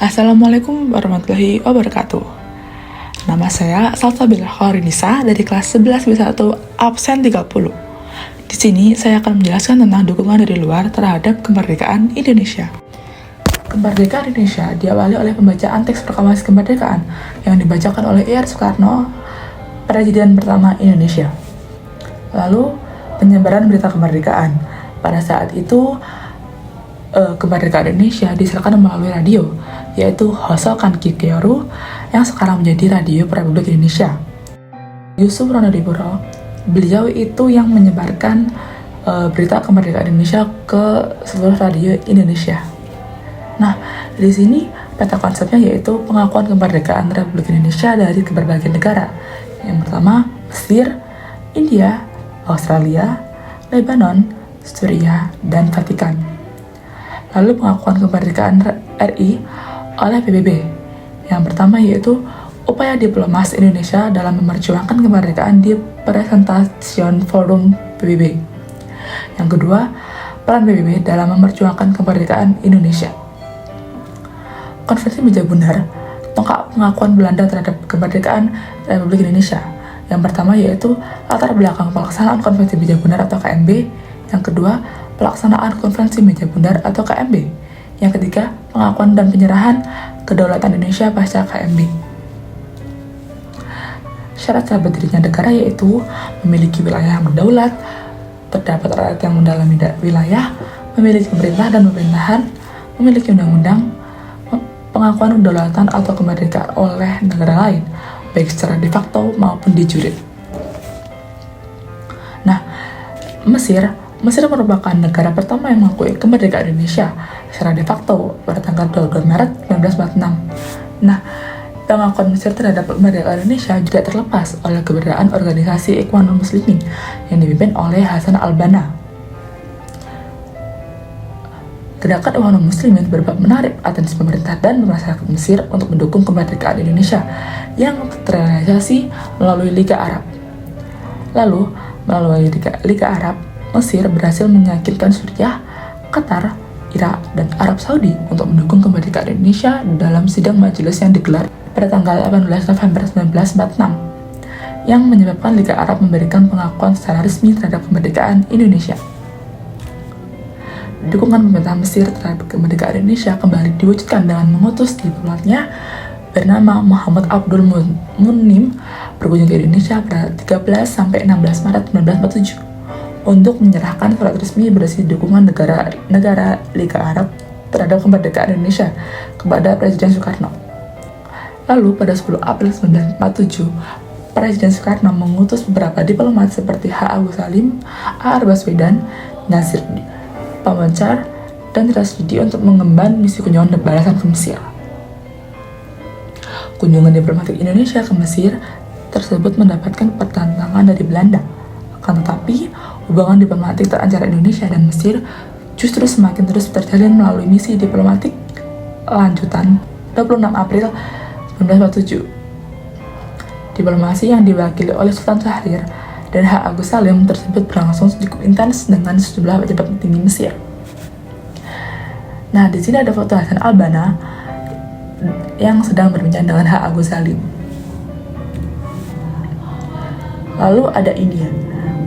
Assalamualaikum warahmatullahi wabarakatuh. Nama saya Salsabila Khairinisa dari kelas 11B1 absen 30. Di sini saya akan menjelaskan tentang dukungan dari luar terhadap kemerdekaan Indonesia. Kemerdekaan Indonesia diawali oleh pembacaan teks proklamasi kemerdekaan yang dibacakan oleh Ir Soekarno, Presiden pertama Indonesia. Lalu penyebaran berita kemerdekaan. Pada saat itu kemerdekaan Indonesia disiarkan melalui radio, yaitu Hosokan Kikyoru yang sekarang menjadi Radio Republik Indonesia. Yusuf Ronodipuro, beliau itu yang menyebarkan berita kemerdekaan Indonesia ke seluruh radio Indonesia. Nah, di sini peta konsepnya yaitu pengakuan kemerdekaan Republik Indonesia dari berbagai negara. Yang pertama, Mesir, India, Australia, Lebanon, Suriah, dan Vatikan. Lalu pengakuan kemerdekaan RI oleh PBB. Yang pertama yaitu upaya diplomasi Indonesia dalam memperjuangkan kemerdekaan di Presentasiun Forum PBB. Yang kedua, peran PBB dalam memperjuangkan kemerdekaan Indonesia. Konferensi Meja Bundar, tonggak pengakuan Belanda terhadap kemerdekaan Republik Indonesia. Yang pertama yaitu latar belakang pelaksanaan Konferensi Meja Bundar atau KMB. Yang kedua, pelaksanaan Konferensi Meja Bundar atau KMB. Yang ketiga, pengakuan dan penyerahan kedaulatan Indonesia pasca KMB. Syarat berdirinya negara yaitu memiliki wilayah yang berdaulat, terdapat rakyat yang mendalami wilayah, memiliki pemerintah dan pemerintahan, memiliki undang-undang, pengakuan kedaulatan atau kemerdekaan oleh negara lain, baik secara de facto maupun de jure. Nah, Mesir merupakan negara pertama yang mengakui kemerdekaan Indonesia secara de facto pada tanggal 22 Maret 1946. Nah, pengakuan Mesir terhadap kemerdekaan Indonesia juga terlepas oleh keberadaan organisasi Ikhwanul Muslimin yang dipimpin oleh Hasan al-Banna. Gerakan Ikhwanul Muslimin berbab menarik atensi pemerintah dan masyarakat Mesir untuk mendukung kemerdekaan Indonesia yang terrealisasi melalui Liga Arab. Lalu, melalui Liga Arab, Mesir berhasil meyakinkan Suriah, Qatar, Irak, dan Arab Saudi untuk mendukung kemerdekaan Indonesia dalam sidang majelis yang digelar pada tanggal 18 November 1946 yang menyebabkan Liga Arab memberikan pengakuan secara resmi terhadap kemerdekaan Indonesia. Dukungan pemerintah Mesir terhadap kemerdekaan Indonesia kembali diwujudkan dengan mengutus diplomatnya bernama Muhammad Abdul Munim berkunjung ke Indonesia pada 13 sampai 16 Maret 1947 untuk menyerahkan surat resmi berisi dukungan negara Liga Arab terhadap kemerdekaan Indonesia kepada Presiden Soekarno. Lalu pada 10 April 1947, Presiden Soekarno mengutus beberapa diplomat seperti H. Agus Salim, A. R. Baswedan, Nazir Pamancar, dan Rasidi untuk mengemban misi kunjungan balasan ke Mesir. Kunjungan diplomatik Indonesia ke Mesir tersebut mendapatkan pertentangan dari Belanda. Akan tetapi, hubungan diplomatik antara Indonesia dan Mesir justru semakin terus terjalin melalui misi diplomatik lanjutan 26 April 1947. Diplomasi yang diwakili oleh Sultan Syahrir dan H. Agus Salim tersebut berlangsung cukup intens dengan sejumlah pejabat tinggi Mesir. Nah, di sini ada foto Hasan al-Banna yang sedang berbincang dengan H. Agus Salim. Lalu ada India,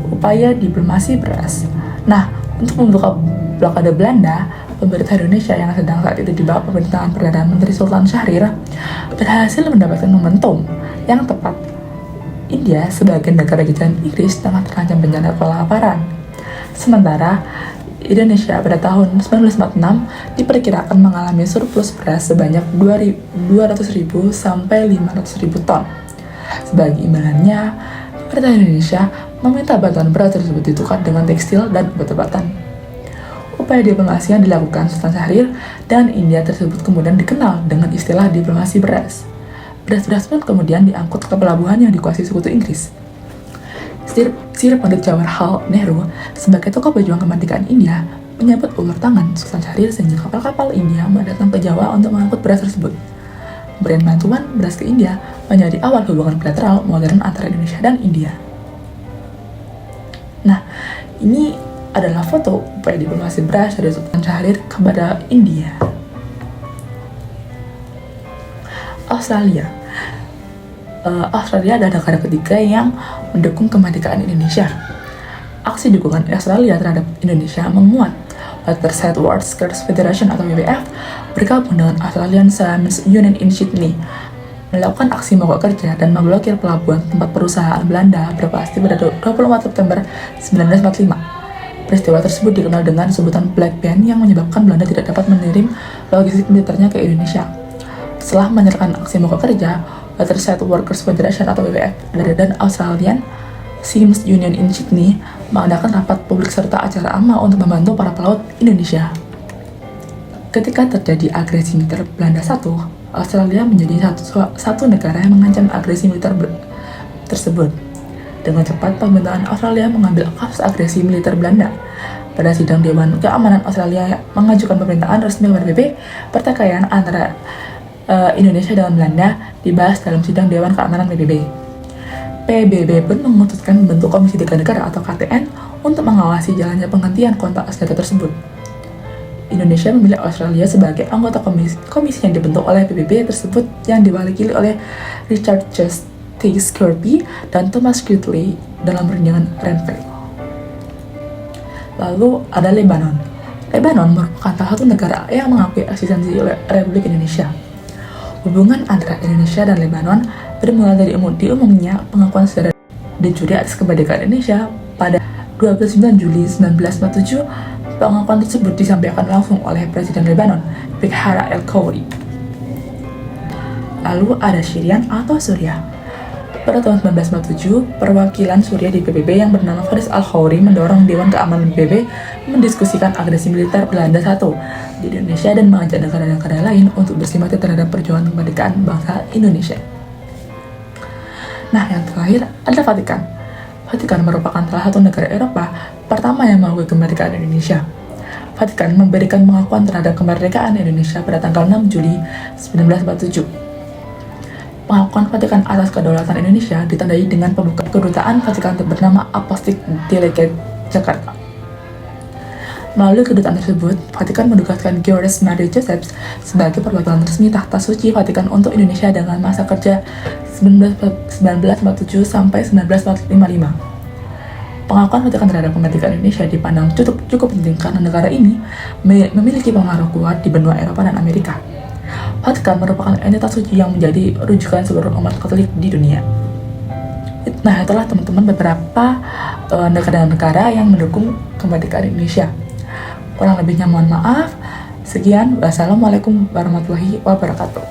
upaya diplomasi beras. Nah, untuk membuka blokade Belanda, pemerintah Indonesia yang sedang saat itu di bawah pemerintahan Perdana Menteri Sultan Syahrir berhasil mendapatkan momentum yang tepat. India sebagai negara jajahan Inggris tengah terancam bencana kelaparan. Sementara Indonesia pada tahun 1946 diperkirakan mengalami surplus beras sebanyak 200.000 sampai 500.000 ton. Sebagai imbalannya, pemerintah Indonesia meminta bantuan beras tersebut ditukar dengan tekstil dan obat-obatan. Upaya diplomasi yang dilakukan Sultan Syahrir dan India tersebut kemudian dikenal dengan istilah diplomasi beras. Beras-beras pun kemudian diangkut ke pelabuhan yang dikuasai sekutu Inggris. Sir Pandit Jawaharlal Nehru sebagai tokoh pejuang kemerdekaan India menyambut ulur tangan Sultan Syahrir sehingga kapal-kapal India datang ke Jawa untuk mengangkut beras tersebut. Pemberian bantuan beras ke India menjadi awal hubungan bilateral modern antara Indonesia dan India. Nah, ini adalah foto upaya diplomasi beras dari Sultan Syahrir kepada India. Australia. Australia adalah negara ketiga yang mendukung kemerdekaan Indonesia. Aksi dukungan Australia terhadap Indonesia menguat. Waterside Workers Federation atau WWF bergabung dengan Australian Seamen's Union in Sydney, melakukan aksi mogok kerja dan memblokir pelabuhan tempat perusahaan Belanda beroperasi pada 24 September 1945. Peristiwa tersebut dikenal dengan sebutan Black Ban yang menyebabkan Belanda tidak dapat mengirim logistik militernya ke Indonesia. Setelah menyerahkan aksi mogok kerja, Waterside Workers Federation atau WWF dan Australian Seamen's Union in Sydney mengadakan rapat publik serta acara ama untuk membantu para pelaut Indonesia. Ketika terjadi agresi militer Belanda I, Australia menjadi satu negara yang mengancam agresi militer tersebut. Dengan cepat, pemerintahan Australia mengambil kasus agresi militer Belanda. Pada sidang Dewan Keamanan Australia mengajukan pemerintahan resmi kepada PBB, pertikaian antara Indonesia dengan Belanda dibahas dalam sidang Dewan Keamanan PBB. PBB pun memutuskan membentuk Komisi Tiga Negara atau KTN untuk mengawasi jalannya penggantian kontak senjata tersebut. Indonesia memilih Australia sebagai anggota komisi yang dibentuk oleh PBB tersebut yang diwakili oleh Richard Justice Kirby dan Thomas Gridley dalam perjanjian Renville. Lalu ada Lebanon. Lebanon merupakan salah satu negara yang mengakui eksistensi Republik Indonesia. Hubungan antara Indonesia dan Lebanon bermula dari diumumnya pengakuan secara de jure atas kemerdekaan Indonesia pada 29 Juli 1947. Pengakuan tersebut disampaikan langsung oleh Presiden Lebanon, Bechara el-Khoury. Lalu ada Syrian atau Suriah. Pada tahun 1947, perwakilan Suriah di PBB yang bernama Faris al-Khoury mendorong Dewan Keamanan PBB mendiskusikan agresi militer Belanda I di Indonesia dan mengajak negara-negara lain untuk bersimpati terhadap perjuangan kemerdekaan bangsa Indonesia. Nah, yang terakhir adalah Vatikan. Vatikan merupakan salah satu negara Eropa pertama yang mengakui kemerdekaan Indonesia. Vatikan memberikan pengakuan terhadap kemerdekaan Indonesia pada tanggal 6 Juli 1947. Pengakuan Vatikan atas kedaulatan Indonesia ditandai dengan pembukaan kedutaan Vatikan bernama Apostolic Delegate Jakarta. Melalui kedutaan tersebut, Vatikan menugaskan Georges Marie Josephs sebagai perwakilan resmi Tahta Suci Vatikan untuk Indonesia dengan masa kerja 1947 sampai 1955. Pengakuan Vatikan terhadap kemerdekaan Indonesia dipandang cukup penting karena negara ini memiliki pengaruh kuat di benua Eropa dan Amerika. Vatikan merupakan entitas suci yang menjadi rujukan seluruh umat Katolik di dunia. Nah, itulah teman-teman beberapa negara-negara yang mendukung kemerdekaan Indonesia. Kurang lebihnya mohon maaf. Sekian, wassalamualaikum warahmatullahi wabarakatuh.